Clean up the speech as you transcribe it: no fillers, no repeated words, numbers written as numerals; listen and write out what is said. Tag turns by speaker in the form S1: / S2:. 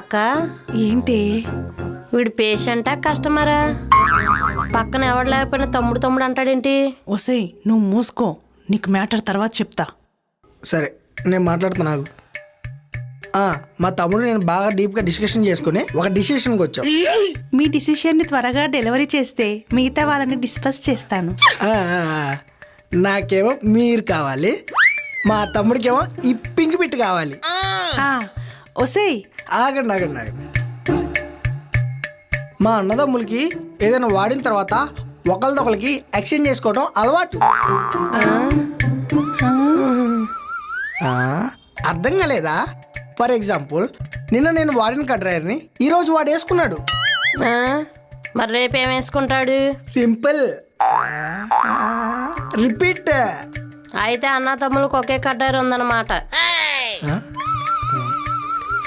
S1: అక్క
S2: ఏంటి?
S1: వీడు పేషెంటా కస్టమరా? పక్కన ఎవడు లేకపోయినా తమ్ముడు తమ్ముడు అంటాడేంటి?
S2: ఒసేయ్ నువ్వు మూసుకో, నీకు మ్యాటర్ తర్వాత చెప్తా.
S3: సరే నేను మాట్లాడుతున్నా ఆగు. మా తమ్ముడు నేను బాగా డీప్గా డిస్కషన్ చేసుకుని ఒక డిసిషన్కి వచ్చాం.
S2: మీ డిసిషన్ని త్వరగా డెలివరీ చేస్తే మిగతా వాళ్ళని డిస్కస్ చేస్తాను.
S3: నాకేమో మీరు కావాలి, మా తమ్ముడికేమో ఈ పింక్ పిట్ కావాలి.
S2: ఒసేయ్
S3: ఆగండి ఆగండి ఆగండి. మా అన్నదమ్ములకి ఏదైనా వాడిన తర్వాత ఒకరిదొకరికి ఎక్స్చేంజ్ చేసుకోవడం అలవాటు. అర్థం కాలేదా? ఫర్ ఎగ్జాంపుల్ నిన్న నేను వాడిన కడ్రాయర్ని ఈరోజు వాడు వేసుకున్నాడు.
S1: ఆ? మరి రేపేం వేసుకుంటాడు?
S3: సింపుల్. రిపీట్.
S1: అయితే అన్న తమ్ములకు ఒకే కడ్డారు ఉందన్నమాట.